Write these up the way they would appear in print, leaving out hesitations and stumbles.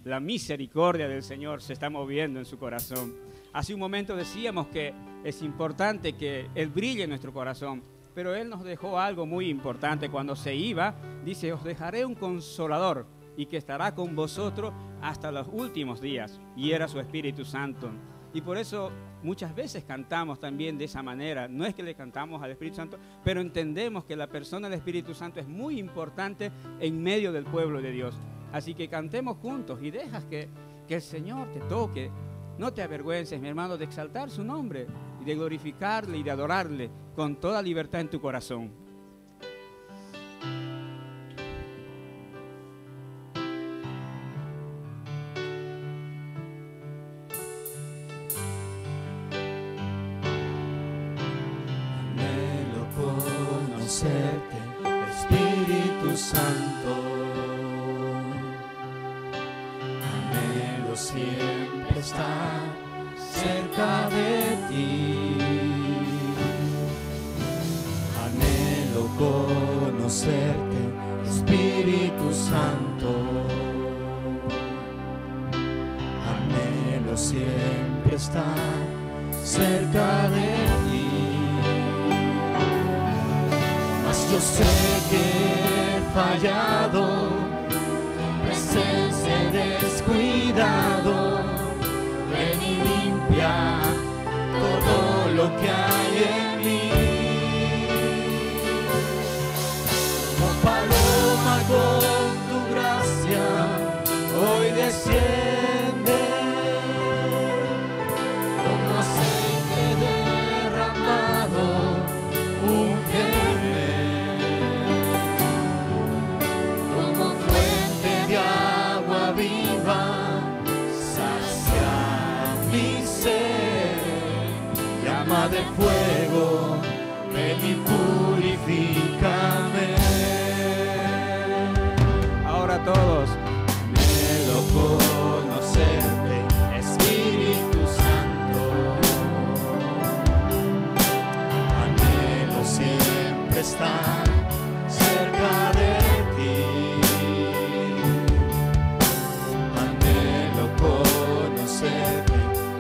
la misericordia del Señor se está moviendo en su corazón. Hace un momento decíamos que es importante que Él brille en nuestro corazón, pero Él nos dejó algo muy importante. Cuando se iba, dice: os dejaré un consolador y que estará con vosotros hasta los últimos días. Y era su Espíritu Santo. Y por eso muchas veces cantamos también de esa manera. No es que le cantamos al Espíritu Santo, pero entendemos que la persona del Espíritu Santo es muy importante en medio del pueblo de Dios. Así que cantemos juntos y dejas que el Señor te toque. No te avergüences, mi hermano, de exaltar su nombre y de glorificarle y de adorarle con toda libertad en tu corazón. Conocerte, Espíritu Santo, anhelo siempre estar cerca de ti, anhelo conocerte, Espíritu Santo, anhelo siempre estar cerca de ti. Yo sé que he fallado, tu presencia he descuidado. Ven y limpia todo lo que hay en mí. Como paloma con tu gracia, hoy desciende. Como aceite derramado, úngeme. Sacia mi ser, llama de fuego, ven y purifícame. Ahora todos. Anhelo conocerte, Espíritu Santo, anhelo siempre estar cerca de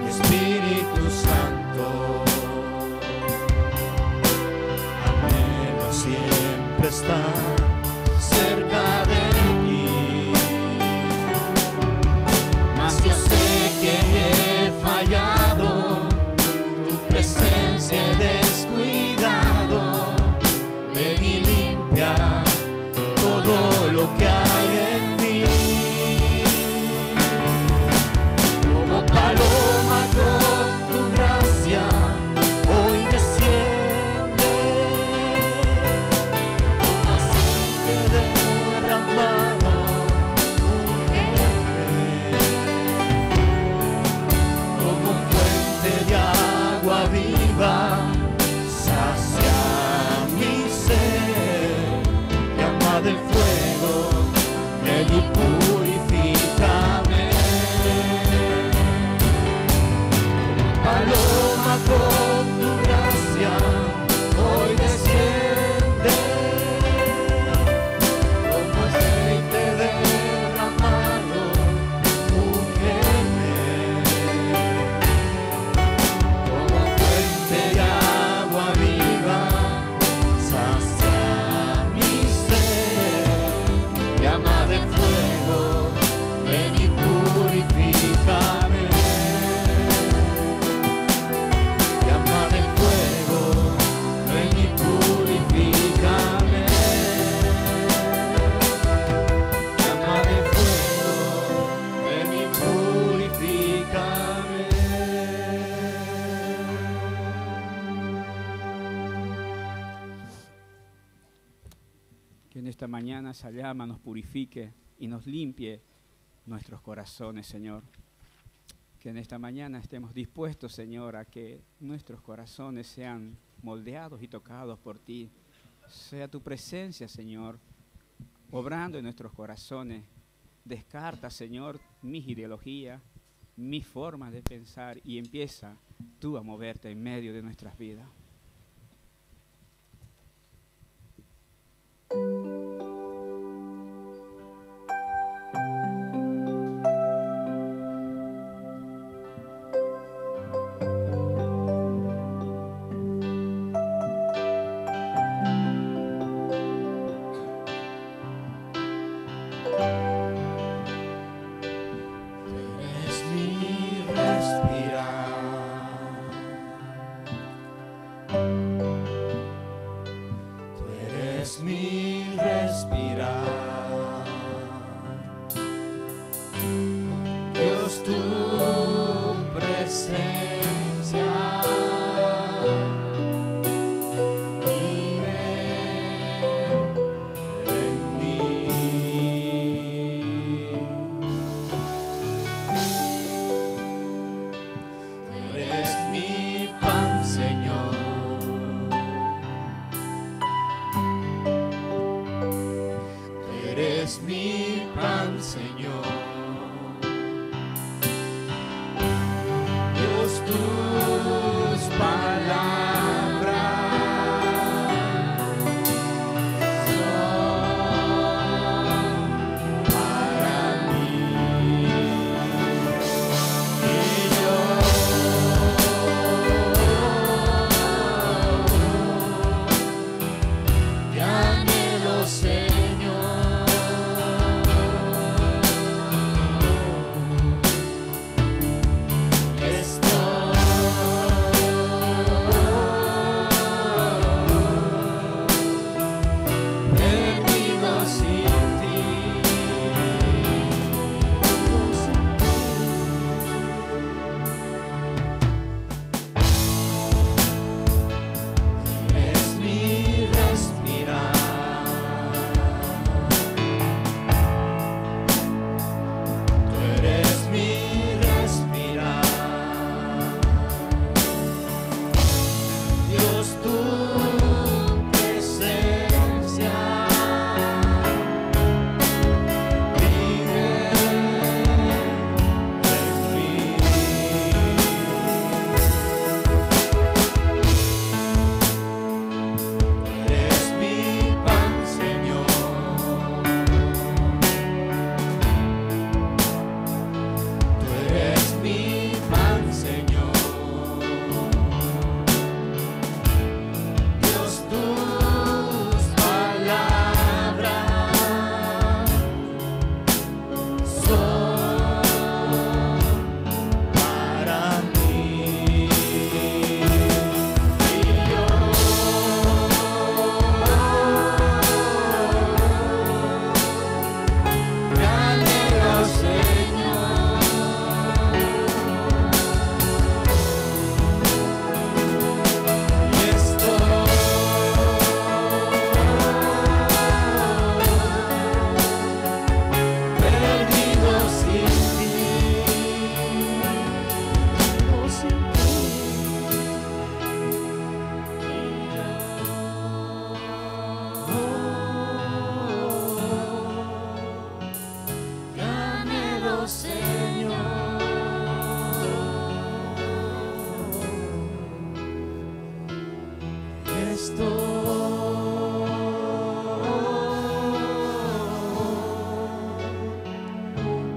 Espíritu Santo, anhelo siempre estar cerca de ti, mas yo sé que he fallado, tu presencia he descuidado. Ven y limpia todo lo que hay en mí. Paloma con tu gracia, hoy desciende. Como aceite derramado, úngeme. Como fuente de agua viva, sacia mi ser. Llama de fuego, ven y purifícame. Paloma con tu gracia, hoy desciende. Como aceite derramado, úngeme. Como fuente de agua viva, sacia mi ser. Llama de fuego, ven y purifícame. Que en esta mañana esa llama nos purifique y nos limpie nuestros corazones, Señor. Que en esta mañana estemos dispuestos, Señor, a que nuestros corazones sean moldeados y tocados por ti. Sea tu presencia, Señor, obrando en nuestros corazones. Descarta, Señor, mis ideologías, mis formas de pensar y empieza tú a moverte en medio de nuestras vidas. Dios, tu presencia vive en mí. Eres mi pan, Señor. Eres mi pan, Señor. Dios, tus palabras son para mí. Y yo te anhelo, Señor.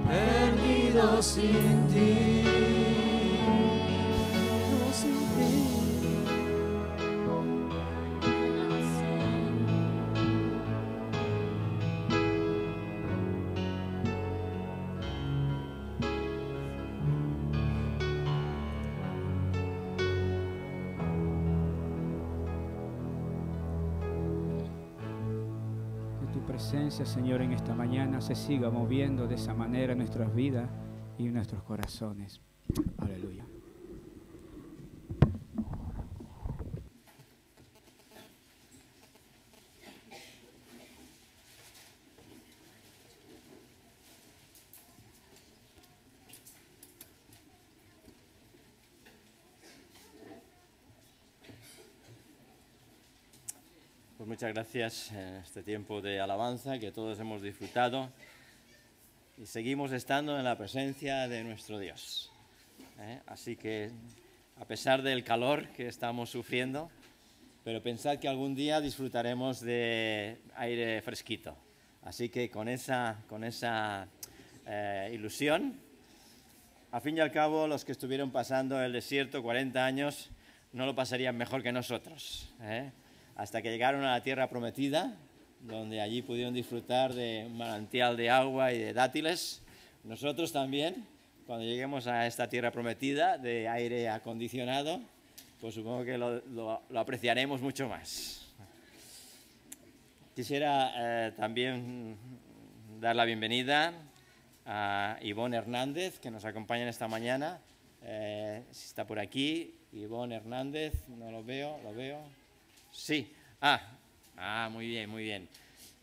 Perdido sin ti, no sin ti. Tu presencia, Señor, en esta mañana se siga moviendo de esa manera en nuestras vidas y en nuestros corazones. Aleluya. Pues muchas gracias en este tiempo de alabanza que todos hemos disfrutado y seguimos estando en la presencia de nuestro Dios. Así que a pesar del calor que estamos sufriendo, pero pensad que algún día disfrutaremos de aire fresquito. Así que con esa ilusión, a fin y al cabo los que estuvieron pasando el desierto 40 años no lo pasarían mejor que nosotros, hasta que llegaron a la tierra prometida, donde allí pudieron disfrutar de un manantial de agua y de dátiles. Nosotros también, cuando lleguemos a esta tierra prometida de aire acondicionado, pues supongo que lo apreciaremos mucho más. Quisiera también dar la bienvenida a Ivonne Hernández, que nos acompaña esta mañana. Si está por aquí, Ivonne Hernández, no lo veo, ¿lo veo? Sí. Muy bien, muy bien.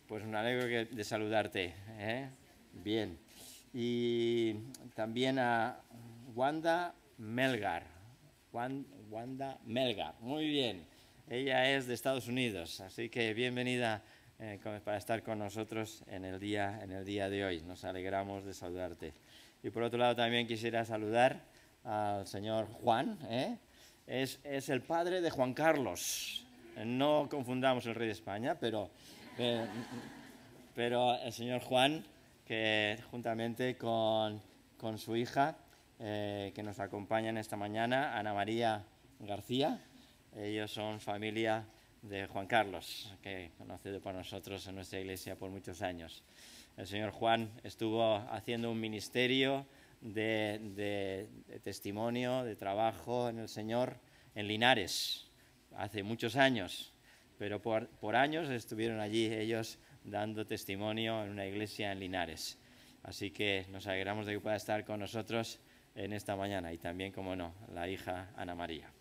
Pues me alegro de saludarte. Bien. Y también a Wanda Melgar. Wanda Melgar, muy bien. Ella es de Estados Unidos, así que bienvenida para estar con nosotros en el día de hoy. Nos alegramos de saludarte. Y por otro lado también quisiera saludar al señor Juan. Es el padre de Juan Carlos. No confundamos el rey de España, pero el señor Juan, que juntamente con su hija, que nos acompañan esta mañana, Ana María García. Ellos son familia de Juan Carlos, que conocido por nosotros en nuestra iglesia por muchos años. El señor Juan estuvo haciendo un ministerio de testimonio, de trabajo en el Señor en Linares, hace muchos años, pero por años estuvieron allí ellos dando testimonio en una iglesia en Linares. Así que nos alegramos de que pueda estar con nosotros en esta mañana, y también, como no, la hija Ana María.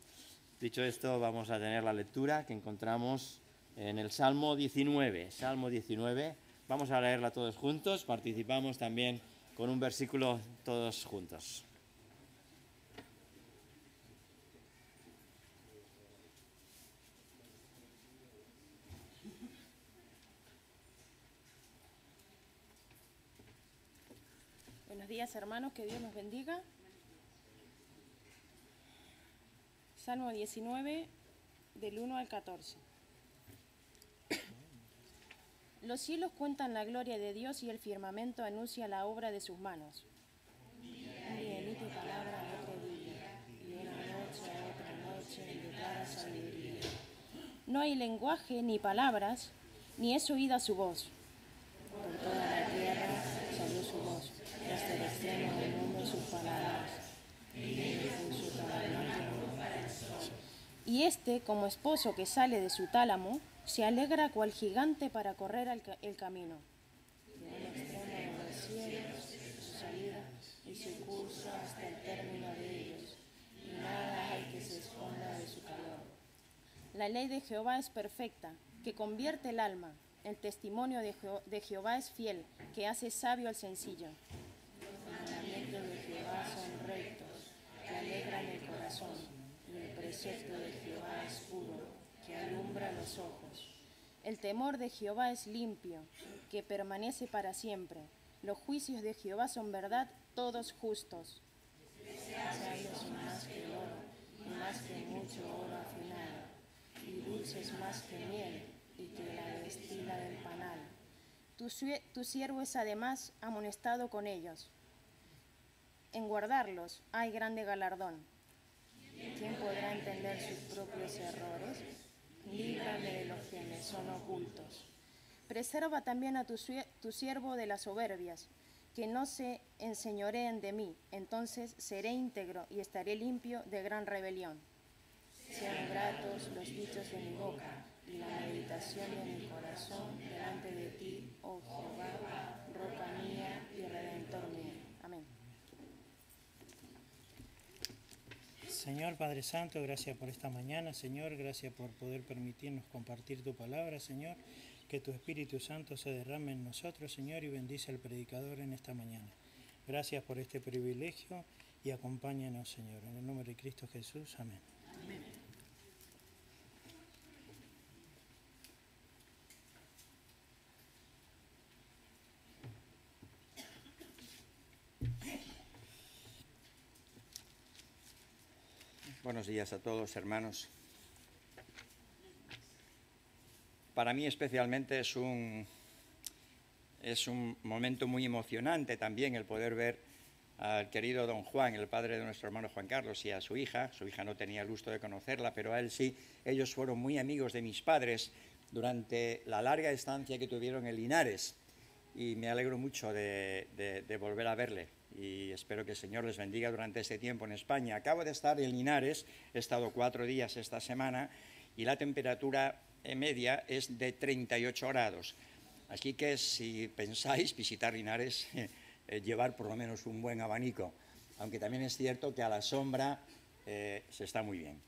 Dicho esto, vamos a tener la lectura que encontramos en el Salmo 19. Salmo 19, vamos a leerla todos juntos, participamos también con un versículo todos juntos. Buenos días, hermanos, que Dios nos bendiga. Salmo 19, del 1 al 14. Los cielos cuentan la gloria de Dios y el firmamento anuncia la obra de sus manos. Un día emite palabra a otro día, y una noche a otra noche declara sabiduría. No hay lenguaje ni palabras, ni es oída su voz. Por toda la tierra salió su voz, y hasta el extremo del mundo sus palabras. Y este, como esposo que sale de su tálamo, se alegra cual gigante para correr el camino. De un extremo de los cielos, su salida y su curso hasta el término de ellos, y nada hay que se esconda de su calor. La ley de Jehová es perfecta, que convierte el alma. El testimonio de Jehová es fiel, que hace sabio al sencillo. Los mandamientos de Jehová son rectos, que alegran el corazón. El precepto de Jehová es puro, que alumbra los ojos. El temor de Jehová es limpio, que permanece para siempre. Los juicios de Jehová son verdad, todos justos. Sabios son más que el oro, y más que mucho oro afinado, y dulces más que miel, y que la destila del panal. Tu siervo es además amonestado con ellos. En guardarlos hay grande galardón. ¿Quién podrá entender sus propios errores? Líbrame de los que me son ocultos. Preserva también a tu siervo de las soberbias, que no se enseñoreen de mí. Entonces seré íntegro y estaré limpio de gran rebelión. Sean gratos los dichos de mi boca y la meditación de mi corazón delante de ti, oh Jehová, roca mía y redentor mío. Amén. Señor Padre Santo, gracias por esta mañana, Señor, gracias por poder permitirnos compartir tu palabra, Señor, que tu Espíritu Santo se derrame en nosotros, Señor, y bendice al predicador en esta mañana. Gracias por este privilegio y acompáñanos, Señor, en el nombre de Cristo Jesús. Amén. Amén. Buenos días a todos, hermanos. Para mí especialmente es un momento muy emocionante también el poder ver al querido don Juan, el padre de nuestro hermano Juan Carlos, y a su hija. Su hija no tenía el gusto de conocerla, pero a él sí. Ellos fueron muy amigos de mis padres durante la larga estancia que tuvieron en Linares, y me alegro mucho de volver a verle. Y espero que el Señor les bendiga durante este tiempo en España. Acabo de estar en Linares, he estado 4 días esta semana, y la temperatura media es de 38 grados. Así que si pensáis visitar Linares, llevar por lo menos un buen abanico, aunque también es cierto que a la sombra se está muy bien.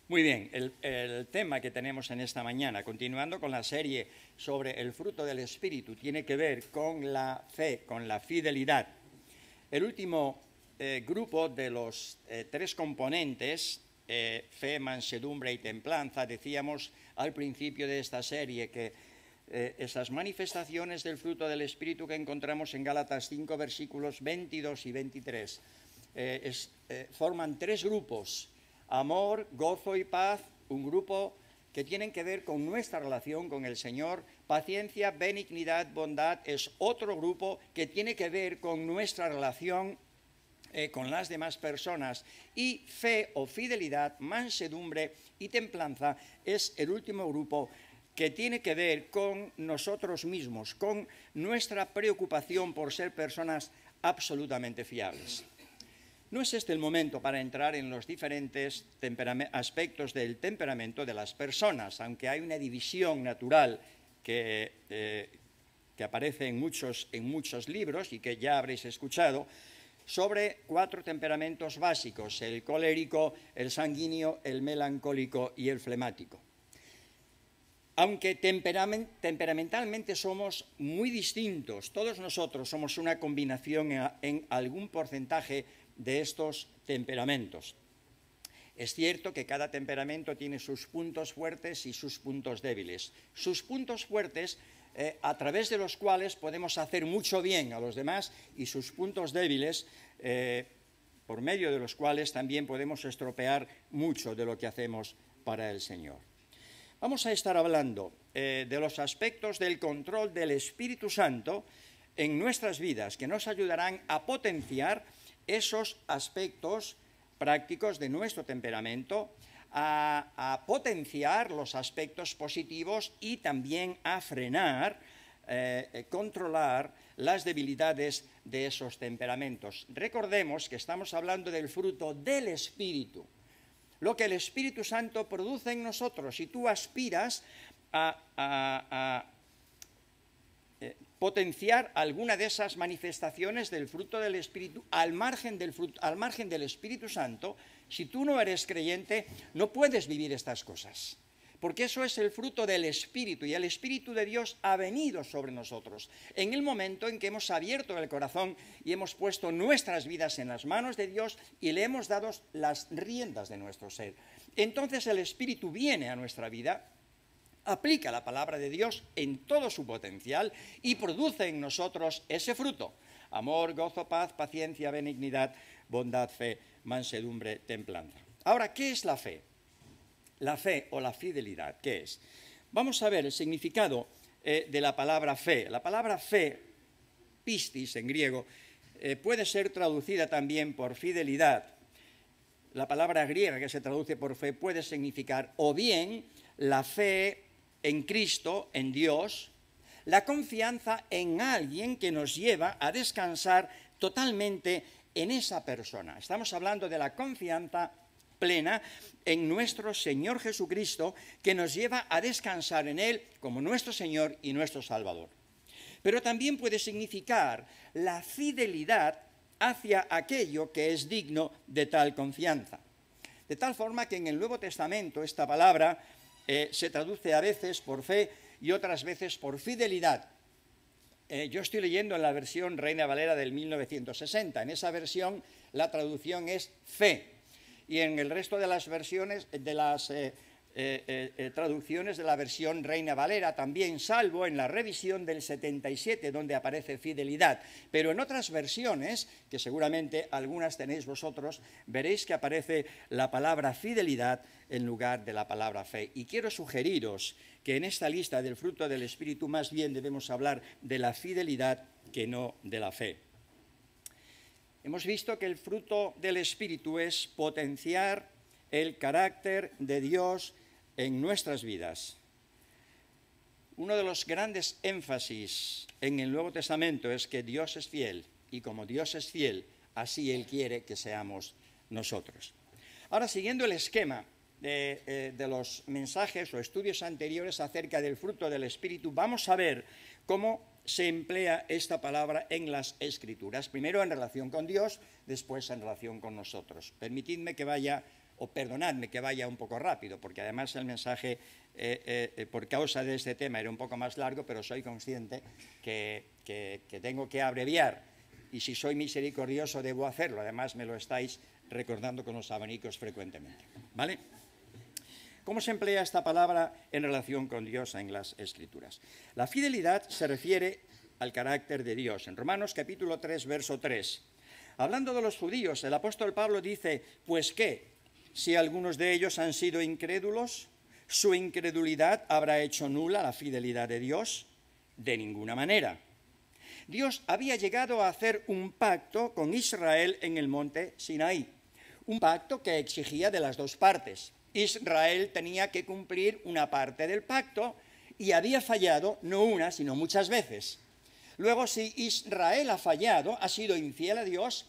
Muy bien, el tema que tenemos en esta mañana, continuando con la serie sobre el fruto del Espíritu, tiene que ver con la fe, con la fidelidad. El último grupo de los 3 componentes, fe, mansedumbre y templanza, decíamos al principio de esta serie que esas manifestaciones del fruto del Espíritu que encontramos en Gálatas 5, versículos 22 y 23, forman 3 grupos: amor, gozo y paz, un grupo que tienen que ver con nuestra relación con el Señor. Paciencia, benignidad, bondad es otro grupo que tiene que ver con nuestra relación con las demás personas. Y fe o fidelidad, mansedumbre y templanza es el último grupo que tiene que ver con nosotros mismos, con nuestra preocupación por ser personas absolutamente fiables. No es este el momento para entrar en los diferentes aspectos del temperamento de las personas, aunque hay una división natural que aparece en muchos libros y que ya habréis escuchado, sobre 4 temperamentos básicos: el colérico, el sanguíneo, el melancólico y el flemático. Aunque temperamentalmente somos muy distintos, todos nosotros somos una combinación en algún porcentaje de estos temperamentos. Es cierto que cada temperamento tiene sus puntos fuertes y sus puntos débiles. Sus puntos fuertes, a través de los cuales podemos hacer mucho bien a los demás, y sus puntos débiles, por medio de los cuales también podemos estropear mucho de lo que hacemos para el Señor. Vamos a estar hablando de los aspectos del control del Espíritu Santo en nuestras vidas, que nos ayudarán a potenciar esos aspectos prácticos de nuestro temperamento, a potenciar los aspectos positivos y también a frenar, controlar las debilidades de esos temperamentos. Recordemos que estamos hablando del fruto del Espíritu, lo que el Espíritu Santo produce en nosotros. Si tú aspiras a potenciar alguna de esas manifestaciones del fruto del Espíritu al margen del Espíritu Santo, si tú no eres creyente, no puedes vivir estas cosas, porque eso es el fruto del Espíritu, y el Espíritu de Dios ha venido sobre nosotros en el momento en que hemos abierto el corazón y hemos puesto nuestras vidas en las manos de Dios y le hemos dado las riendas de nuestro ser. Entonces el Espíritu viene a nuestra vida, aplica la palabra de Dios en todo su potencial y produce en nosotros ese fruto: amor, gozo, paz, paciencia, benignidad, bondad, fe, mansedumbre, templanza. Ahora, ¿qué es la fe? La fe o la fidelidad, ¿qué es? Vamos a ver el significado de la palabra fe. La palabra fe, pistis en griego, puede ser traducida también por fidelidad. La palabra griega que se traduce por fe puede significar o bien la fe en Cristo, en Dios, la confianza en alguien que nos lleva a descansar totalmente en esa persona. Estamos hablando de la confianza plena en nuestro Señor Jesucristo, que nos lleva a descansar en Él como nuestro Señor y nuestro Salvador. Pero también puede significar la fidelidad hacia aquello que es digno de tal confianza. De tal forma que en el Nuevo Testamento esta palabra se traduce a veces por fe y otras veces por fidelidad. Yo estoy leyendo en la versión Reina Valera del 1960. En esa versión la traducción es fe. Y en el resto de las versiones, de las traducciones de la versión Reina Valera, también, salvo en la revisión del 77, donde aparece fidelidad. Pero en otras versiones, que seguramente algunas tenéis vosotros, veréis que aparece la palabra fidelidad en lugar de la palabra fe. Y quiero sugeriros que en esta lista del fruto del Espíritu más bien debemos hablar de la fidelidad que no de la fe. Hemos visto que el fruto del Espíritu es potenciar el carácter de Dios en nuestras vidas. Uno de los grandes énfasis en el Nuevo Testamento es que Dios es fiel, y como Dios es fiel, así Él quiere que seamos nosotros. Ahora, siguiendo el esquema de los mensajes o estudios anteriores acerca del fruto del Espíritu, vamos a ver cómo se emplea esta palabra en las Escrituras? Primero en relación con Dios, después en relación con nosotros. Permitidme que vaya, o perdonadme que vaya un poco rápido, porque además el mensaje, por causa de este tema, era un poco más largo, pero soy consciente que tengo que abreviar, y si soy misericordioso debo hacerlo. Además me lo estáis recordando con los abanicos frecuentemente, ¿vale? ¿Cómo se emplea esta palabra en relación con Dios en las Escrituras? La fidelidad se refiere al carácter de Dios. En Romanos capítulo 3, verso 3, hablando de los judíos, el apóstol Pablo dice: ¿pues qué? Si algunos de ellos han sido incrédulos, ¿su incredulidad habrá hecho nula la fidelidad de Dios? De ninguna manera. Dios había llegado a hacer un pacto con Israel en el monte Sinaí, un pacto que exigía de las dos partes. Israel tenía que cumplir una parte del pacto y había fallado no una, sino muchas veces. Luego, si Israel ha fallado, ha sido infiel a Dios,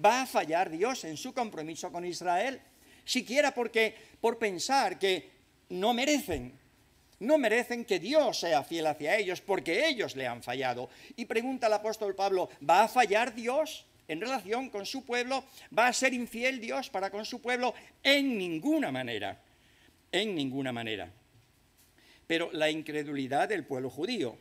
va a fallar Dios en su compromiso con Israel, siquiera por pensar que no merecen que Dios sea fiel hacia ellos, porque ellos le han fallado. Y pregunta el apóstol Pablo: ¿va a fallar Dios en relación con su pueblo? ¿Va a ser infiel Dios para con su pueblo? En ninguna manera, en ninguna manera. Pero la incredulidad del pueblo judío,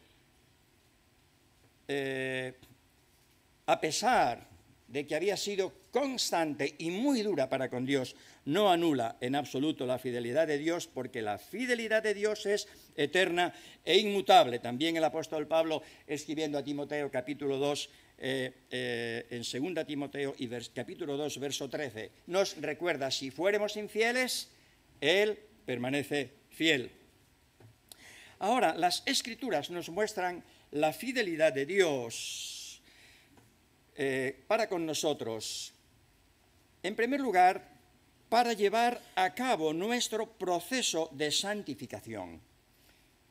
a pesar de que había sido constante y muy dura para con Dios, no anula en absoluto la fidelidad de Dios, porque la fidelidad de Dios es eterna e inmutable. También el apóstol Pablo, escribiendo a Timoteo capítulo 2, en 2 Timoteo y capítulo 2, verso 13, nos recuerda: si fuéramos infieles, Él permanece fiel. Ahora, las Escrituras nos muestran la fidelidad de Dios para con nosotros. En primer lugar, para llevar a cabo nuestro proceso de santificación.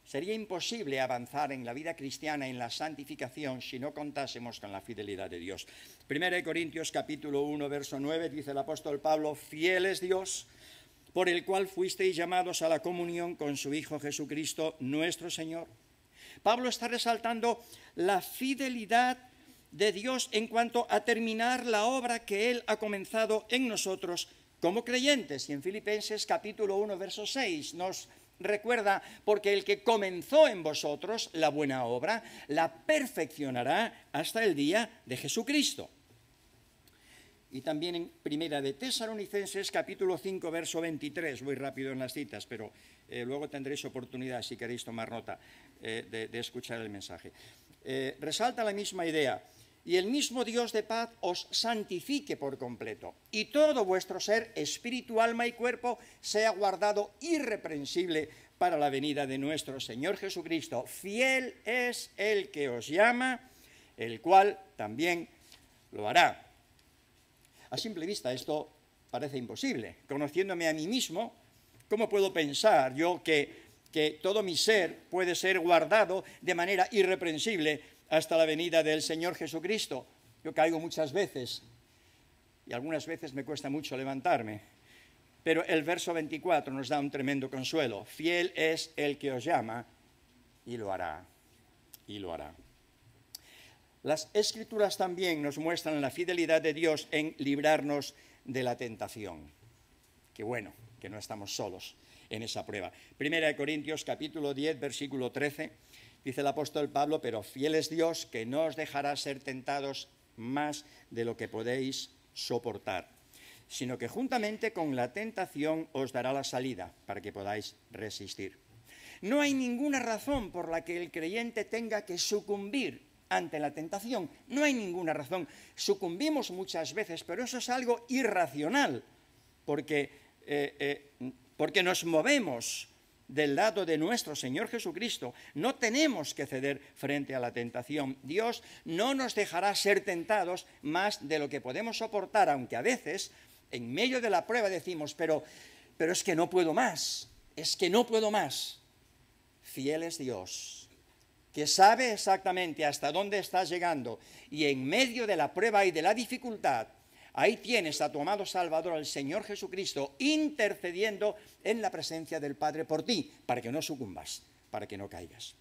Sería imposible avanzar en la vida cristiana, en la santificación, si no contásemos con la fidelidad de Dios. 1 Corintios capítulo 1, verso 9, dice el apóstol Pablo: fiel es Dios, por el cual fuisteis llamados a la comunión con su Hijo Jesucristo, nuestro Señor. Pablo está resaltando la fidelidad de Dios en cuanto a terminar la obra que Él ha comenzado en nosotros como creyentes. Y en Filipenses capítulo 1, verso 6 nos recuerda: porque el que comenzó en vosotros la buena obra, la perfeccionará hasta el día de Jesucristo. Y también en Primera de Tesalonicenses capítulo 5, verso 23, voy rápido en las citas, pero luego tendréis oportunidad, si queréis tomar nota, de escuchar el mensaje. Resalta la misma idea: y el mismo Dios de paz os santifique por completo, y todo vuestro ser, espíritu, alma y cuerpo, sea guardado irreprensible para la venida de nuestro Señor Jesucristo. Fiel es el que os llama, el cual también lo hará. A simple vista esto parece imposible. Conociéndome a mí mismo, ¿cómo puedo pensar yo que todo mi ser puede ser guardado de manera irreprensible hasta la venida del Señor Jesucristo? Yo caigo muchas veces y algunas veces me cuesta mucho levantarme, pero el verso 24 nos da un tremendo consuelo: fiel es el que os llama y lo hará, y lo hará. Las Escrituras también nos muestran la fidelidad de Dios en librarnos de la tentación. Qué bueno que no estamos solos en esa prueba. 1 Corintios capítulo 10, versículo 13, dice el apóstol Pablo: pero fiel es Dios, que no os dejará ser tentados más de lo que podéis soportar, sino que juntamente con la tentación os dará la salida para que podáis resistir. No hay ninguna razón por la que el creyente tenga que sucumbir ante la tentación. No hay ninguna razón. Sucumbimos muchas veces, pero eso es algo irracional, porque nos movemos del lado de nuestro Señor Jesucristo. No tenemos que ceder frente a la tentación. Dios no nos dejará ser tentados más de lo que podemos soportar, aunque a veces, en medio de la prueba, decimos: pero es que no puedo más, es que no puedo más. Fiel es Dios, que sabe exactamente hasta dónde estás llegando, y en medio de la prueba y de la dificultad, ahí tienes a tu amado Salvador, al Señor Jesucristo, intercediendo en la presencia del Padre por ti, para que no sucumbas, para que no caigas.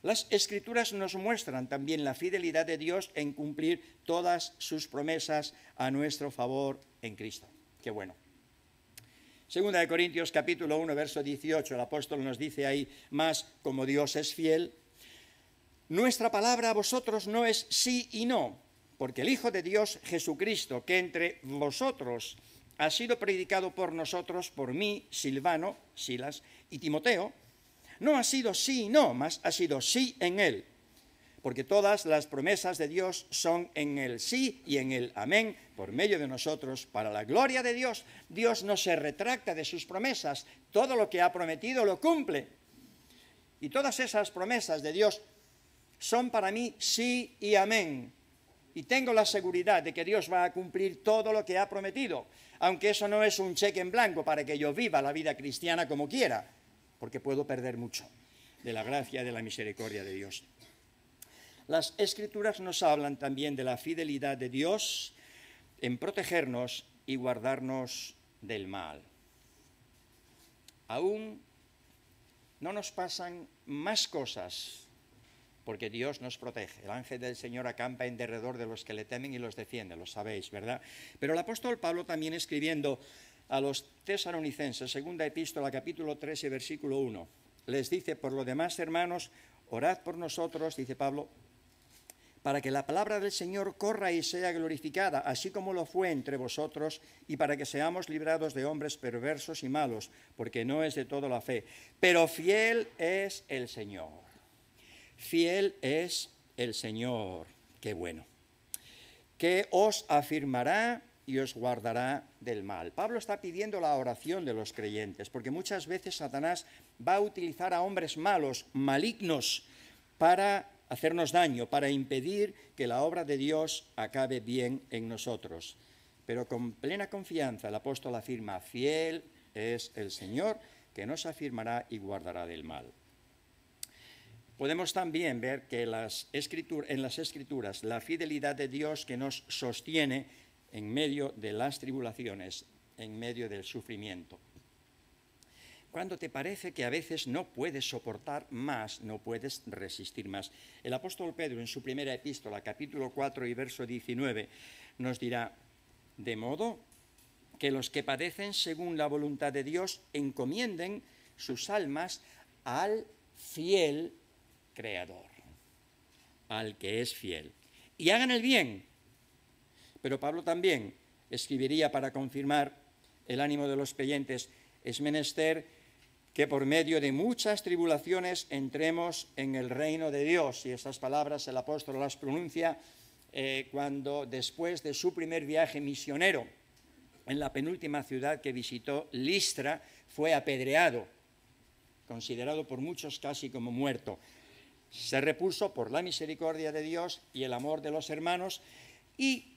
Las Escrituras nos muestran también la fidelidad de Dios en cumplir todas sus promesas a nuestro favor en Cristo. Qué bueno. Segunda de Corintios capítulo 1, verso 18, el apóstol nos dice ahí, mas como Dios es fiel, nuestra palabra a vosotros no es sí y no, porque el Hijo de Dios, Jesucristo, que entre vosotros ha sido predicado por nosotros, por mí, Silvano, Silas y Timoteo, no ha sido sí y no, mas ha sido sí en él, porque todas las promesas de Dios son en el sí y en el amén, por medio de nosotros, para la gloria de Dios. Dios no se retracta de sus promesas, todo lo que ha prometido lo cumple. Y todas esas promesas de Dios son para mí sí y amén. Y tengo la seguridad de que Dios va a cumplir todo lo que ha prometido, aunque eso no es un cheque en blanco para que yo viva la vida cristiana como quiera, porque puedo perder mucho de la gracia y de la misericordia de Dios. Las Escrituras nos hablan también de la fidelidad de Dios en protegernos y guardarnos del mal. Aún no nos pasan más cosas porque Dios nos protege. El ángel del Señor acampa en derredor de los que le temen y los defiende, lo sabéis, ¿verdad? Pero el apóstol Pablo también escribiendo a los tesalonicenses, segunda epístola, capítulo 13, versículo 1, les dice, por lo demás, hermanos, orad por nosotros, dice Pablo, para que la palabra del Señor corra y sea glorificada, así como lo fue entre vosotros, y para que seamos librados de hombres perversos y malos, porque no es de todo la fe. Pero fiel es el Señor. Fiel es el Señor. Qué bueno. Que os afirmará y os guardará del mal. Pablo está pidiendo la oración de los creyentes, porque muchas veces Satanás va a utilizar a hombres malos, malignos, para hacernos daño, para impedir que la obra de Dios acabe bien en nosotros. Pero con plena confianza el apóstol afirma, fiel es el Señor, que nos afirmará y guardará del mal. Podemos también ver que en las Escrituras la fidelidad de Dios que nos sostiene en medio de las tribulaciones, en medio del sufrimiento. Cuando te parece que a veces no puedes soportar más, no puedes resistir más. El apóstol Pedro en su primera epístola, capítulo 4 y verso 19, nos dirá, de modo que los que padecen según la voluntad de Dios encomienden sus almas al fiel Creador, al que es fiel, y hagan el bien. Pero Pablo también escribiría para confirmar el ánimo de los creyentes, es menester que por medio de muchas tribulaciones entremos en el reino de Dios. Y esas palabras el apóstol las pronuncia cuando después de su primer viaje misionero en la penúltima ciudad que visitó, Listra, fue apedreado, considerado por muchos casi como muerto. Se repuso por la misericordia de Dios y el amor de los hermanos y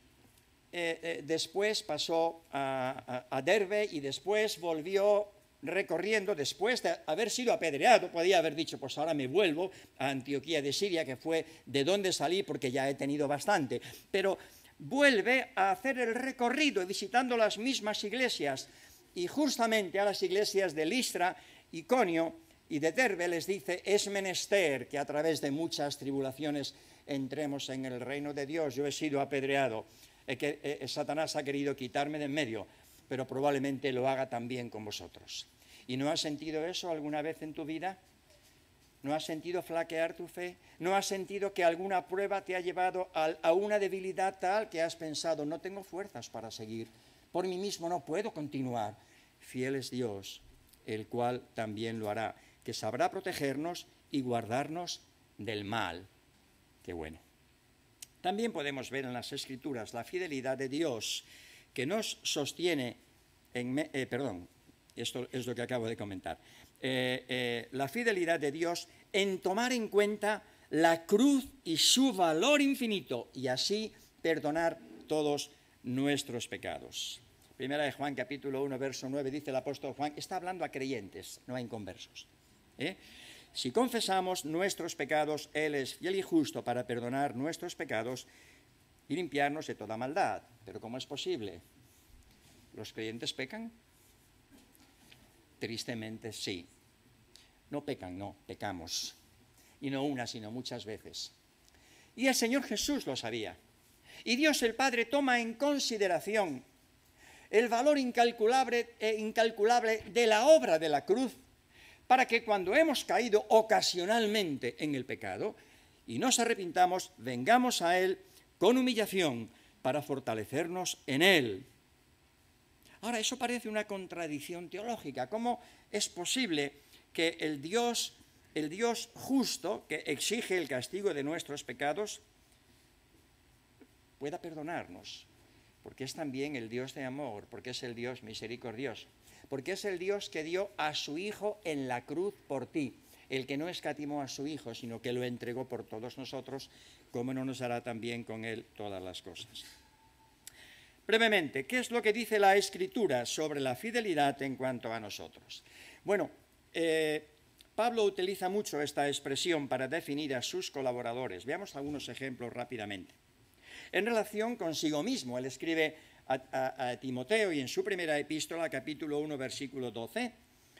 después pasó a Derbe y después volvió recorriendo, después de haber sido apedreado, podía haber dicho, pues ahora me vuelvo a Antioquía de Siria, que fue de donde salí porque ya he tenido bastante, pero vuelve a hacer el recorrido visitando las mismas iglesias y justamente a las iglesias de Listra, Iconio y de Derbe les dice, es menester que a través de muchas tribulaciones entremos en el reino de Dios. Yo he sido apedreado, Satanás ha querido quitarme de en medio, pero probablemente lo haga también con vosotros. ¿Y no has sentido eso alguna vez en tu vida? ¿No has sentido flaquear tu fe? ¿No has sentido que alguna prueba te ha llevado a una debilidad tal que has pensado, no tengo fuerzas para seguir, por mí mismo no puedo continuar? Fiel es Dios, el cual también lo hará, que sabrá protegernos y guardarnos del mal. Qué bueno. También podemos ver en las Escrituras la fidelidad de Dios que nos sostiene esto es lo que acabo de comentar. La fidelidad de Dios en tomar en cuenta la cruz y su valor infinito y así perdonar todos nuestros pecados. Primera de Juan, capítulo 1, verso 9, dice el apóstol Juan, está hablando a creyentes, no a inconversos. Si confesamos nuestros pecados, Él es fiel y justo para perdonar nuestros pecados y limpiarnos de toda maldad. Pero ¿cómo es posible? ¿Los creyentes pecan? Tristemente sí. No pecan, no, pecamos. y no una, sino muchas veces. Y el Señor Jesús lo sabía. Y Dios el Padre toma en consideración el valor incalculable de la obra de la cruz, para que cuando hemos caído ocasionalmente en el pecado y nos arrepintamos, vengamos a Él con humillación para fortalecernos en Él. Ahora, eso parece una contradicción teológica. ¿Cómo es posible que el Dios justo, que exige el castigo de nuestros pecados, pueda perdonarnos? Porque es también el Dios de amor, porque es el Dios misericordioso, porque es el Dios que dio a su Hijo en la cruz por ti, el que no escatimó a su Hijo, sino que lo entregó por todos nosotros, ¿cómo no nos hará también con Él todas las cosas? Brevemente, ¿qué es lo que dice la Escritura sobre la fidelidad en cuanto a nosotros? Bueno, Pablo utiliza mucho esta expresión para definir a sus colaboradores. Veamos algunos ejemplos rápidamente. En relación consigo mismo, él escribe a Timoteo y en su primera epístola, capítulo 1, versículo 12,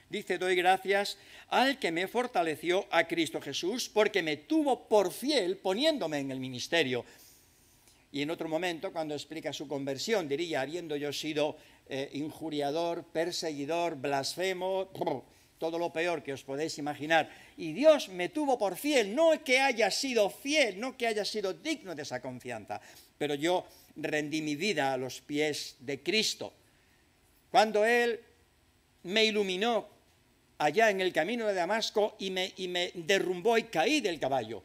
dice: doy gracias al que me fortaleció, a Cristo Jesús, porque me tuvo por fiel poniéndome en el ministerio. Y en otro momento, cuando explica su conversión, diría: habiendo yo sido injuriador, perseguidor, blasfemo, todo lo peor que os podéis imaginar, y Dios me tuvo por fiel, no que haya sido fiel, no que haya sido digno de esa confianza, pero yo rendí mi vida a los pies de Cristo. Cuando Él me iluminó allá en el camino de Damasco y me derrumbó y caí del caballo: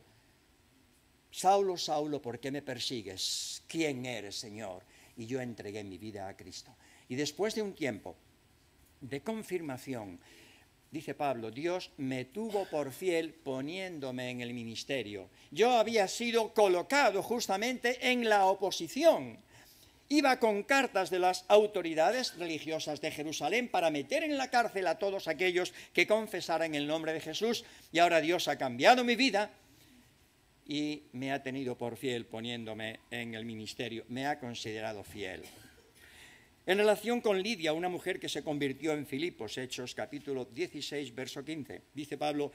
Saulo, Saulo, ¿por qué me persigues? ¿Quién eres, Señor? Y yo entregué mi vida a Cristo. Y después de un tiempo de confirmación, dice Pablo, Dios me tuvo por fiel poniéndome en el ministerio. Yo había sido colocado justamente en la oposición. Iba con cartas de las autoridades religiosas de Jerusalén para meter en la cárcel a todos aquellos que confesaran el nombre de Jesús, y ahora Dios ha cambiado mi vida y me ha tenido por fiel poniéndome en el ministerio, me ha considerado fiel. En relación con Lidia, una mujer que se convirtió en Filipos, Hechos capítulo 16, verso 15, dice Pablo: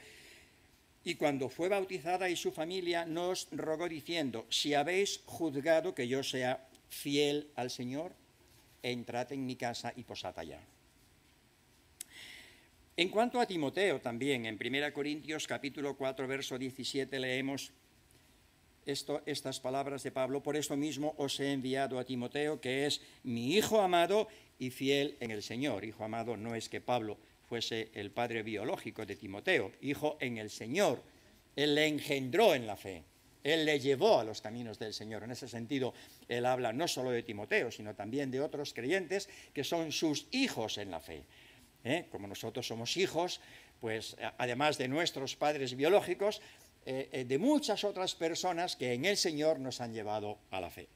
y cuando fue bautizada y su familia nos rogó diciendo: si habéis juzgado que yo sea fiel al Señor, entrad en mi casa y posad allá. En cuanto a Timoteo, también en 1 Corintios capítulo 4, verso 17 leemos estas palabras de Pablo: por esto mismo os he enviado a Timoteo, que es mi hijo amado y fiel en el Señor. Hijo amado no es que Pablo fuese el padre biológico de Timoteo, hijo en el Señor. Él le engendró en la fe, él le llevó a los caminos del Señor. En ese sentido, él habla no solo de Timoteo, sino también de otros creyentes que son sus hijos en la fe. Como nosotros somos hijos, pues además de nuestros padres biológicos, de muchas otras personas que en el Señor nos han llevado a la fe.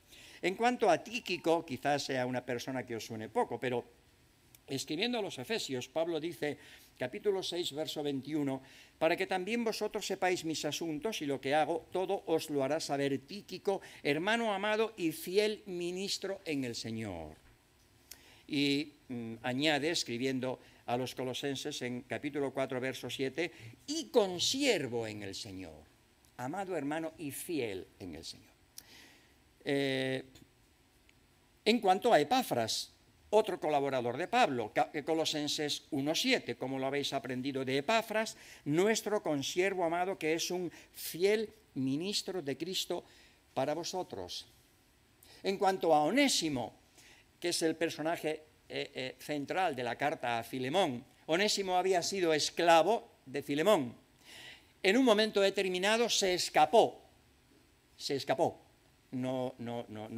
En cuanto a Tíquico, quizás sea una persona que os suene poco, pero escribiendo a los Efesios, Pablo dice, capítulo 6, verso 21, para que también vosotros sepáis mis asuntos y lo que hago, todo os lo hará saber Tíquico, hermano amado y fiel ministro en el Señor. Y añade, escribiendo a los colosenses en capítulo 4, verso 7, y consiervo en el Señor, amado hermano y fiel en el Señor. En cuanto a Epafras, otro colaborador de Pablo, Colosenses 1:7, como lo habéis aprendido de Epafras, nuestro consiervo amado, que es un fiel ministro de Cristo para vosotros. En cuanto a Onésimo, que es el personaje central de la carta a Filemón, Onésimo había sido esclavo de Filemón. En un momento determinado se escapó. No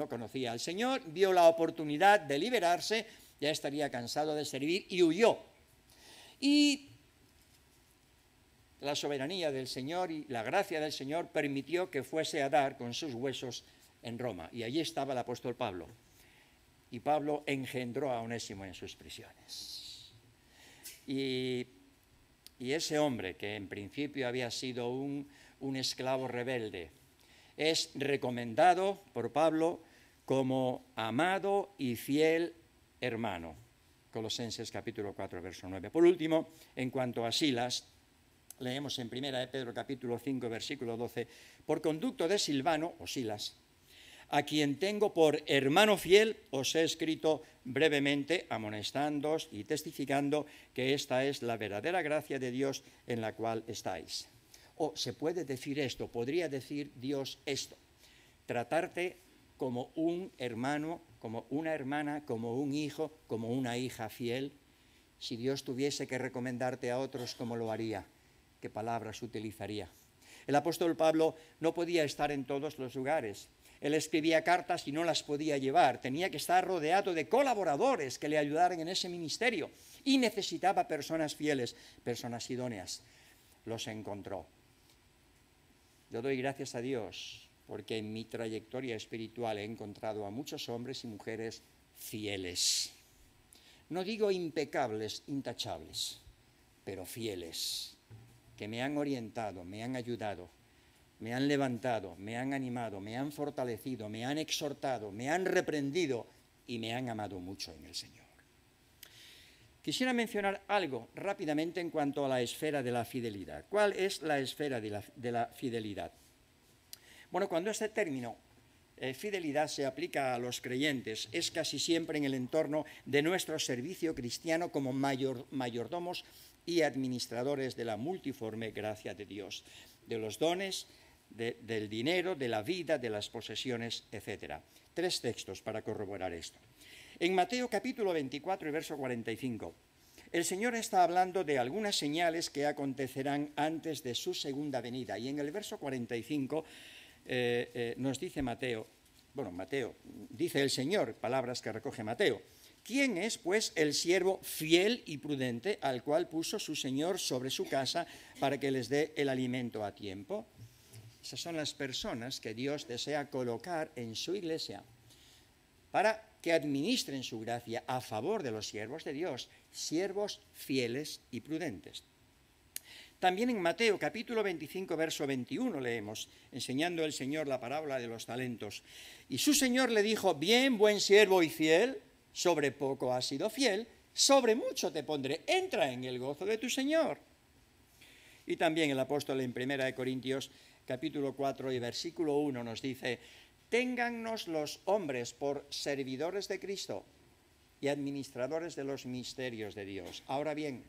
conocía al Señor, vio la oportunidad de liberarse, ya estaría cansado de servir y huyó. Y la soberanía del Señor y la gracia del Señor permitió que fuese a dar con sus huesos en Roma. Y allí estaba el apóstol Pablo. Y Pablo engendró a Onésimo en sus prisiones. Y ese hombre, que en principio había sido un esclavo rebelde, es recomendado por Pablo como amado y fiel hermano. Colosenses capítulo 4, verso 9. Por último, en cuanto a Silas, Leemos en 1 de Pedro capítulo 5, versículo 12, por conducto de Silvano, o Silas, a quien tengo por hermano fiel, os he escrito brevemente, amonestándoos y testificando que esta es la verdadera gracia de Dios en la cual estáis. O se puede decir esto, podría decir Dios esto, tratarte como un hermano, como una hermana, como un hijo, como una hija fiel. Si Dios tuviese que recomendarte a otros, ¿cómo lo haría? ¿Qué palabras utilizaría? El apóstol Pablo no podía estar en todos los lugares. Él escribía cartas y no las podía llevar. Tenía que estar rodeado de colaboradores que le ayudaran en ese ministerio. Y necesitaba personas fieles, personas idóneas. Los encontró. Yo doy gracias a Dios porque en mi trayectoria espiritual he encontrado a muchos hombres y mujeres fieles. No digo impecables, intachables, pero fieles, que me han orientado, me han ayudado, me han levantado, me han animado, me han fortalecido, me han exhortado, me han reprendido y me han amado mucho en el Señor. Quisiera mencionar algo rápidamente en cuanto a la esfera de la fidelidad. ¿Cuál es la esfera de la fidelidad? Bueno, cuando este término fidelidad se aplica a los creyentes, es casi siempre en el entorno de nuestro servicio cristiano como mayordomos y administradores de la multiforme gracia de Dios, de los dones, del dinero, de la vida, de las posesiones, etc. 3 textos para corroborar esto. En Mateo capítulo 24 y verso 45, el Señor está hablando de algunas señales que acontecerán antes de su segunda venida. Y en el verso 45 nos dice Mateo, dice el Señor, palabras que recoge Mateo, ¿quién es, pues, el siervo fiel y prudente al cual puso su Señor sobre su casa para que les dé el alimento a tiempo? Esas son las personas que Dios desea colocar en su iglesia para que administren su gracia a favor de los siervos de Dios, siervos fieles y prudentes. También en Mateo capítulo 25, verso 21 leemos, enseñando el Señor la parábola de los talentos. Y su Señor le dijo, bien, buen siervo y fiel, sobre poco has sido fiel, sobre mucho te pondré, entra en el gozo de tu Señor. Y también el apóstol en 1 de Corintios capítulo 4 y versículo 1 nos dice, téngannos los hombres por servidores de Cristo y administradores de los misterios de Dios. Ahora bien,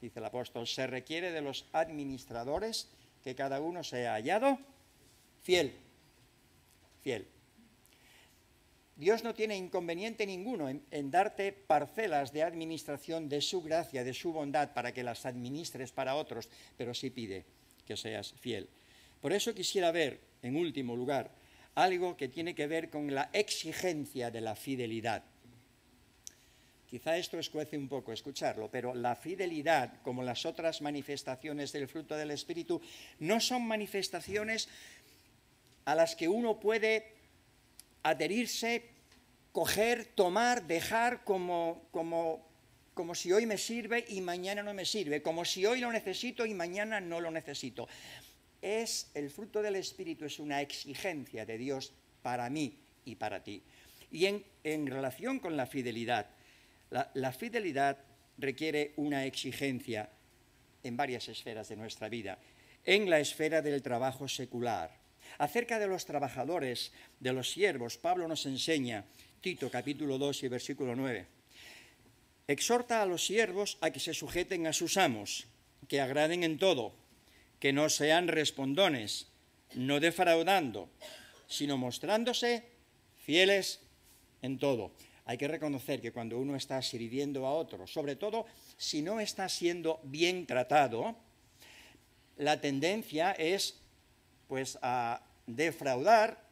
dice el apóstol, se requiere de los administradores que cada uno sea hallado fiel. Fiel. Dios no tiene inconveniente ninguno en darte parcelas de administración de su gracia, de su bondad, para que las administres para otros, pero sí pide que seas fiel. Por eso quisiera ver, en último lugar, algo que tiene que ver con la exigencia de la fidelidad. Quizá esto escuece un poco escucharlo, pero la fidelidad, como las otras manifestaciones del fruto del Espíritu, no son manifestaciones a las que uno puede adherirse, coger, tomar, dejar como si hoy me sirve y mañana no me sirve, como si hoy lo necesito y mañana no lo necesito. El fruto del Espíritu es una exigencia de Dios para mí y para ti. Y en relación con la fidelidad, la fidelidad requiere una exigencia en varias esferas de nuestra vida. En la esfera del trabajo secular. Acerca de los trabajadores, de los siervos, Pablo nos enseña, Tito capítulo 2 y versículo 9. Exhorta a los siervos a que se sujeten a sus amos, que agraden en todo, que no sean respondones, no defraudando, sino mostrándose fieles en todo. Hay que reconocer que cuando uno está sirviendo a otro, sobre todo si no está siendo bien tratado, la tendencia es pues a defraudar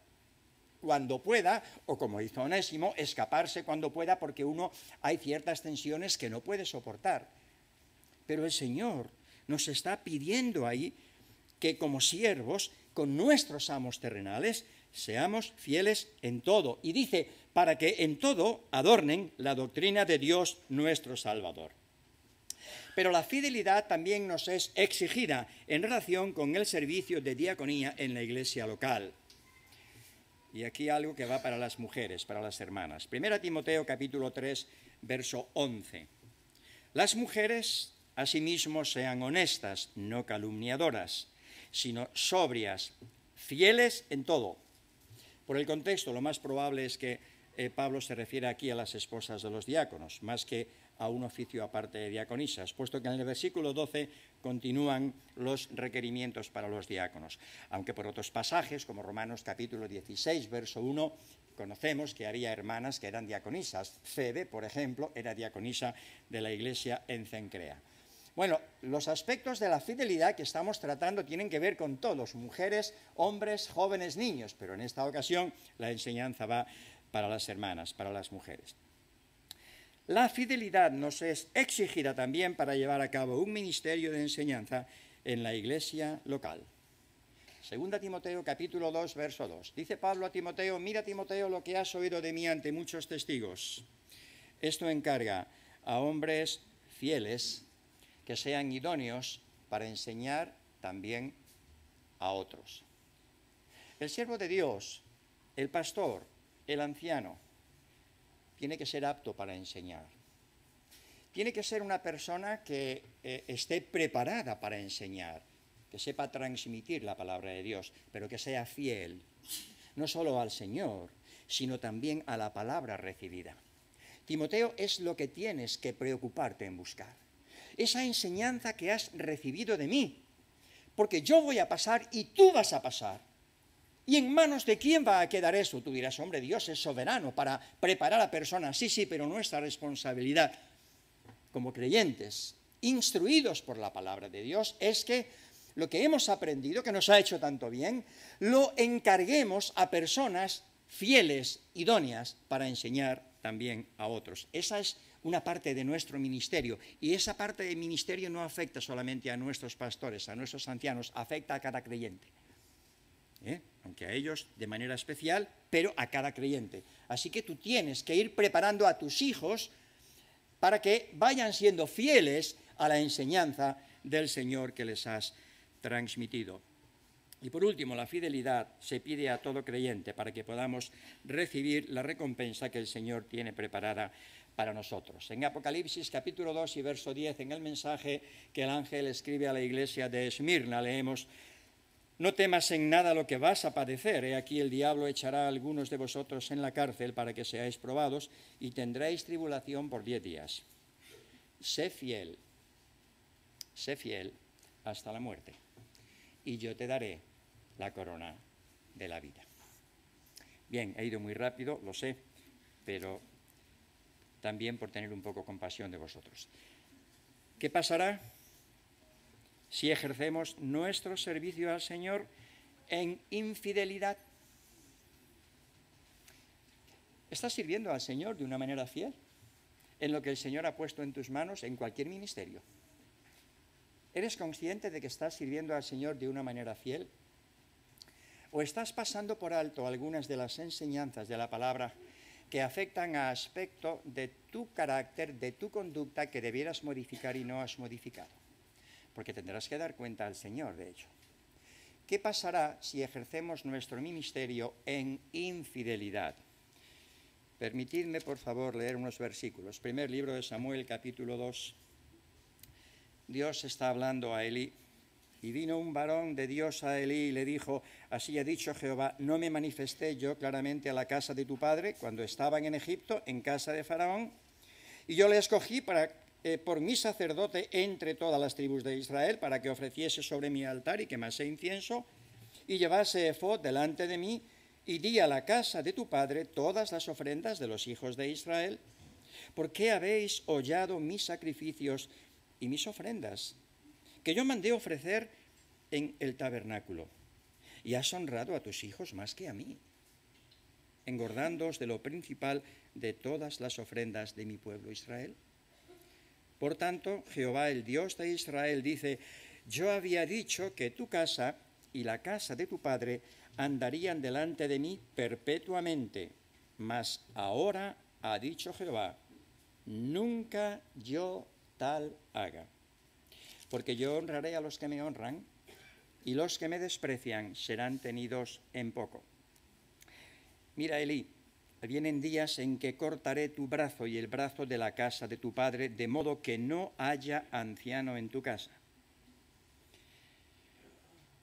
cuando pueda, o como hizo Onésimo, escaparse cuando pueda, porque hay ciertas tensiones que no puede soportar. Pero el Señor nos está pidiendo ahí que como siervos, con nuestros amos terrenales, seamos fieles en todo. Y dice, para que en todo adornen la doctrina de Dios nuestro Salvador. Pero la fidelidad también nos es exigida en relación con el servicio de diaconía en la iglesia local. Y aquí algo que va para las mujeres, para las hermanas. 1 Timoteo capítulo 3, verso 11. Las mujeres Asimismo, sean honestas, no calumniadoras, sino sobrias, fieles en todo. Por el contexto, lo más probable es que Pablo se refiere aquí a las esposas de los diáconos, más que a un oficio aparte de diaconisas, puesto que en el versículo 12 continúan los requerimientos para los diáconos. Aunque por otros pasajes, como Romanos capítulo 16, verso 1, conocemos que había hermanas que eran diaconisas. Febe, por ejemplo, era diaconisa de la iglesia en Cencrea. Bueno, los aspectos de la fidelidad que estamos tratando tienen que ver con todos, mujeres, hombres, jóvenes, niños, pero en esta ocasión la enseñanza va para las hermanas, para las mujeres. La fidelidad nos es exigida también para llevar a cabo un ministerio de enseñanza en la iglesia local. Segunda Timoteo capítulo 2, verso 2. Dice Pablo a Timoteo: mira, Timoteo, lo que has oído de mí ante muchos testigos. Esto encarga a hombres fieles que sean idóneos para enseñar también a otros. El siervo de Dios, el pastor, el anciano, tiene que ser apto para enseñar. Tiene que ser una persona que esté preparada para enseñar, que sepa transmitir la palabra de Dios, pero que sea fiel, no solo al Señor, sino también a la palabra recibida. Timoteo, es lo que tienes que preocuparte en buscar. Esa enseñanza que has recibido de mí, porque yo voy a pasar y tú vas a pasar. ¿Y en manos de quién va a quedar eso? Tú dirás: hombre, Dios es soberano para preparar a personas. Sí, pero nuestra responsabilidad como creyentes, instruidos por la palabra de Dios, es que lo que hemos aprendido, que nos ha hecho tanto bien, lo encarguemos a personas fieles, idóneas, para enseñar también a otros. Esa es una parte de nuestro ministerio, y esa parte del ministerio no afecta solamente a nuestros pastores, a nuestros ancianos, afecta a cada creyente. Aunque a ellos de manera especial, pero a cada creyente. Así que tú tienes que ir preparando a tus hijos para que vayan siendo fieles a la enseñanza del Señor que les has transmitido. Y por último, la fidelidad se pide a todo creyente para que podamos recibir la recompensa que el Señor tiene preparada para nosotros. En Apocalipsis capítulo 2 y verso 10, en el mensaje que el ángel escribe a la iglesia de Esmirna, leemos: no temas en nada lo que vas a padecer. He aquí el diablo echará a algunos de vosotros en la cárcel para que seáis probados y tendréis tribulación por 10 días. Sé fiel hasta la muerte, y yo te daré la corona de la vida. Bien, he ido muy rápido, lo sé, pero también por tener un poco compasión de vosotros. ¿Qué pasará si ejercemos nuestro servicio al Señor en infidelidad? ¿Estás sirviendo al Señor de una manera fiel en lo que el Señor ha puesto en tus manos en cualquier ministerio? ¿Eres consciente de que estás sirviendo al Señor de una manera fiel? ¿O estás pasando por alto algunas de las enseñanzas de la palabra que afectan a aspectos de tu carácter, de tu conducta, que debieras modificar y no has modificado? Porque tendrás que dar cuenta al Señor de ello. ¿Qué pasará si ejercemos nuestro ministerio en infidelidad? Permitidme, por favor, leer unos versículos. Primer libro de Samuel, capítulo 2. Dios está hablando a Elí. Y vino un varón de Dios a Elí y le dijo: así ha dicho Jehová, ¿no me manifesté yo claramente a la casa de tu padre cuando estaban en Egipto, en casa de Faraón? Y yo le escogí por mi sacerdote entre todas las tribus de Israel, para que ofreciese sobre mi altar y quemase incienso, y llevase efod delante de mí, y di a la casa de tu padre todas las ofrendas de los hijos de Israel. ¿Por qué habéis hollado mis sacrificios y mis ofrendas, que yo mandé ofrecer en el tabernáculo? Y has honrado a tus hijos más que a mí, engordándoos de lo principal de todas las ofrendas de mi pueblo Israel. Por tanto, Jehová, el Dios de Israel, dice: yo había dicho que tu casa y la casa de tu padre andarían delante de mí perpetuamente, mas ahora ha dicho Jehová: nunca yo tal haga. Porque yo honraré a los que me honran, y los que me desprecian serán tenidos en poco. Mira, Elí, vienen días en que cortaré tu brazo y el brazo de la casa de tu padre, de modo que no haya anciano en tu casa.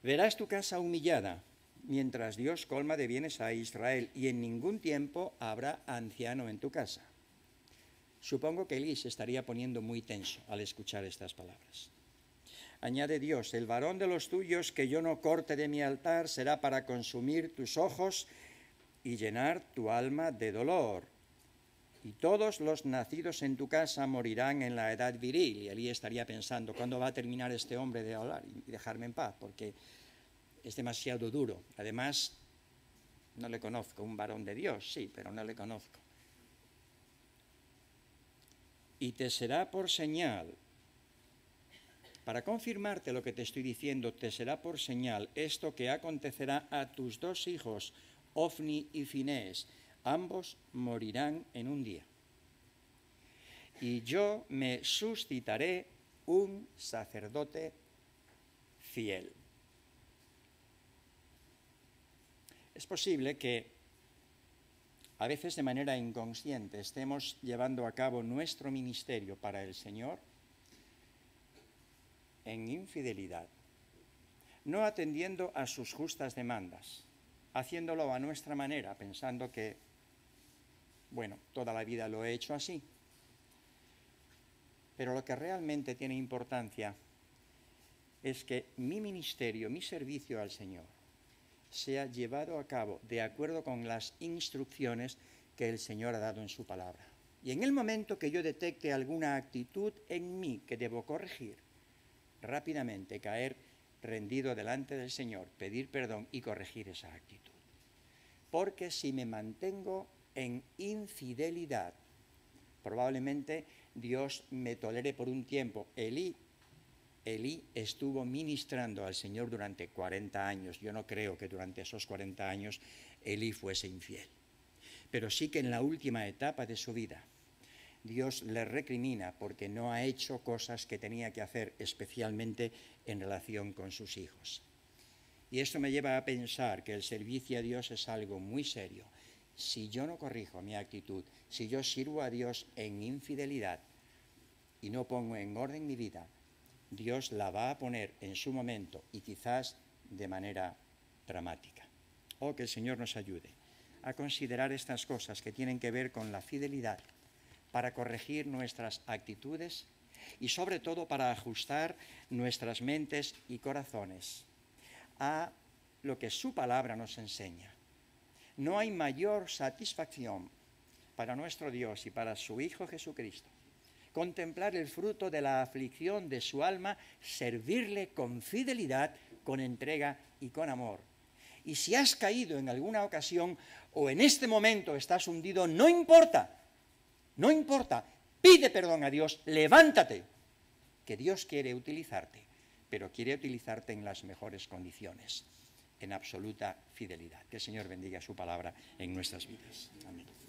Verás tu casa humillada, mientras Dios colma de bienes a Israel, y en ningún tiempo habrá anciano en tu casa. Supongo que Elí se estaría poniendo muy tenso al escuchar estas palabras. Añade Dios: el varón de los tuyos que yo no corte de mi altar será para consumir tus ojos y llenar tu alma de dolor. Y todos los nacidos en tu casa morirán en la edad viril. Y Elí estaría pensando: ¿cuándo va a terminar este hombre de hablar y dejarme en paz? Porque es demasiado duro. Además, no le conozco, un varón de Dios, sí, pero no le conozco. Y te será por señal, para confirmarte lo que te estoy diciendo, te será por señal esto que acontecerá a tus dos hijos, Ofni y Finés. Ambos morirán en un día. Y yo me suscitaré un sacerdote fiel. Es posible que a veces de manera inconsciente estemos llevando a cabo nuestro ministerio para el Señor en infidelidad, no atendiendo a sus justas demandas, haciéndolo a nuestra manera, pensando que, bueno, toda la vida lo he hecho así. Pero lo que realmente tiene importancia es que mi ministerio, mi servicio al Señor, sea llevado a cabo de acuerdo con las instrucciones que el Señor ha dado en su palabra. Y en el momento que yo detecte alguna actitud en mí que debo corregir, rápidamente caer rendido delante del Señor, pedir perdón y corregir esa actitud. Porque si me mantengo en infidelidad, probablemente Dios me tolere por un tiempo. Elí estuvo ministrando al Señor durante 40 años. Yo no creo que durante esos 40 años Elí fuese infiel. Pero sí que en la última etapa de su vida, Dios le recrimina porque no ha hecho cosas que tenía que hacer, especialmente en relación con sus hijos. Y esto me lleva a pensar que el servicio a Dios es algo muy serio. Si yo no corrijo mi actitud, si yo sirvo a Dios en infidelidad y no pongo en orden mi vida, Dios la va a poner en su momento y quizás de manera dramática. Oh, que el Señor nos ayude a considerar estas cosas que tienen que ver con la fidelidad para corregir nuestras actitudes y sobre todo para ajustar nuestras mentes y corazones a lo que su palabra nos enseña. No hay mayor satisfacción para nuestro Dios y para su Hijo Jesucristo contemplar el fruto de la aflicción de su alma, servirle con fidelidad, con entrega y con amor. Y si has caído en alguna ocasión o en este momento estás hundido, no importa, pide perdón a Dios, levántate, que Dios quiere utilizarte, pero quiere utilizarte en las mejores condiciones, en absoluta fidelidad. Que el Señor bendiga su palabra en nuestras vidas. Amén.